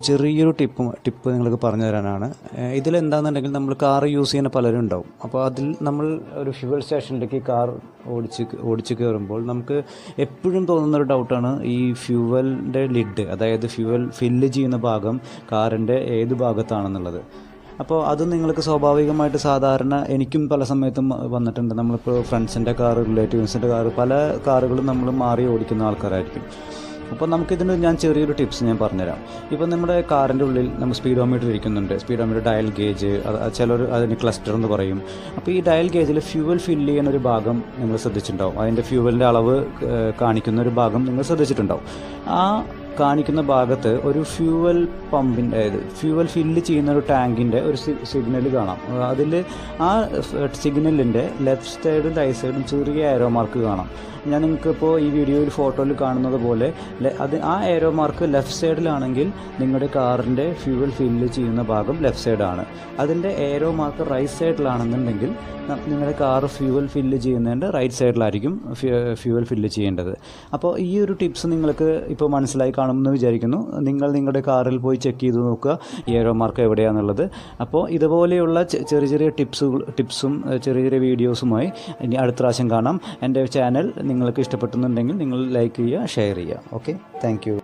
ചെറിയൊരു ടിപ്പ് നിങ്ങൾക്ക് പറഞ്ഞു തരാനാണ്. ഇതിലെന്താണെന്നുണ്ടെങ്കിൽ നമ്മൾ കാർ യൂസ് ചെയ്യുന്ന പലരും ഉണ്ടാവും. അപ്പോൾ അതിൽ നമ്മൾ ഒരു ഫ്യൂവൽ സ്റ്റേഷനിലേക്ക് കാർ ഓടിച്ച് കയറുമ്പോൾ നമുക്ക് എപ്പോഴും തോന്നുന്നൊരു ഡൗട്ടാണ് ഈ ഫ്യൂവലിൻ്റെ ലിഡ്, അതായത് ഫ്യൂവൽ ഫില്ല് ചെയ്യുന്ന ഭാഗം കാറിൻ്റെ ഏത് ഭാഗത്താണെന്നുള്ളത്. അപ്പോൾ അത് നിങ്ങൾക്ക് സ്വാഭാവികമായിട്ട് സാധാരണ എനിക്കും പല സമയത്തും വന്നിട്ടുണ്ട്. നമ്മളിപ്പോൾ ഫ്രണ്ട്സിൻ്റെ കാറ്, റിലേറ്റീവ്സിൻ്റെ കാറ്, പല കാറുകളും നമ്മൾ മാറി ഓടിക്കുന്ന ആൾക്കാരായിരിക്കും. അപ്പോൾ നമുക്കിതിന് ഞാൻ ചെറിയൊരു ടിപ്സ് ഞാൻ പറഞ്ഞുതരാം. ഇപ്പോൾ നമ്മുടെ കാറിൻ്റെ ഉള്ളിൽ നമ്മൾ സ്പീഡോമീറ്റർ ഇരിക്കുന്നുണ്ട്. സ്പീഡോമീറ്റർ, ഡയൽ ഗേജ്, ചിലർ അതിന് ക്ലസ്റ്റർ എന്ന് പറയും. അപ്പോൾ ഈ ഡയൽ ഗേജിൽ ഫ്യൂവൽ ഫില്ല് ചെയ്യുന്ന ഒരു ഭാഗം നിങ്ങൾ ശ്രദ്ധിച്ചിട്ടുണ്ടാവും. അതിൻ്റെ ഫ്യൂവലിൻ്റെ അളവ് കാണിക്കുന്ന ഒരു ഭാഗം നിങ്ങൾ ശ്രദ്ധിച്ചിട്ടുണ്ടാവും. ആ കാണിക്കുന്ന ഭാഗത്ത് ഒരു ഫ്യൂവൽ പമ്പിൻ്റെ, ഫ്യൂവൽ ഫില്ല് ചെയ്യുന്ന ഒരു ടാങ്കിൻ്റെ ഒരു സിഗ്നൽ കാണാം. അതിൽ ആ സിഗ്നലിൻ്റെ ലെഫ്റ്റ് സൈഡും റൈറ്റ് സൈഡും ചെറിയ ഏരോ മാർക്ക് കാണാം. ഞാൻ നിങ്ങൾക്കിപ്പോൾ ഈ വീഡിയോയിൽ ഫോട്ടോയിൽ കാണുന്നത് പോലെ ആ ഏരോ മാർക്ക് ലെഫ്റ്റ് സൈഡിലാണെങ്കിൽ നിങ്ങളുടെ കാറിൻ്റെ ഫ്യൂവൽ ഫില്ല് ചെയ്യുന്ന ഭാഗം ലെഫ്റ്റ് സൈഡാണ്. അതിൻ്റെ ഏരോ മാർക്ക് റൈറ്റ് സൈഡിലാണെന്നുണ്ടെങ്കിൽ നിങ്ങളുടെ കാർ ഫ്യൂവൽ ഫില്ല് ചെയ്യുന്നതിൻ്റെ റൈറ്റ് സൈഡിലായിരിക്കും ഫ്യൂവൽ ഫില്ല് ചെയ്യേണ്ടത്. അപ്പോൾ ഈ ഒരു ടിപ്സ് നിങ്ങൾക്ക് ഇപ്പോൾ മനസ്സിലായി കാണുമെന്ന് വിചാരിക്കുന്നു. നിങ്ങളുടെ കാറിൽ പോയി ചെക്ക് ചെയ്ത് നോക്കുക ഏരോ മാർക്ക് എവിടെയാണെന്നുള്ളത്. അപ്പോൾ ഇതുപോലെയുള്ള ചെറിയ ചെറിയ ടിപ്സും ചെറിയ ചെറിയ വീഡിയോസുമായി ഇനി അടുത്ത പ്രാവശ്യം കാണാം. എൻ്റെ ചാനൽ നിങ്ങൾക്ക് ഇഷ്ടപ്പെട്ടുന്നുണ്ടെങ്കിൽ നിങ്ങൾ ലൈക്ക് ചെയ്യുക, ഷെയർ ചെയ്യുക. Okay, thank you.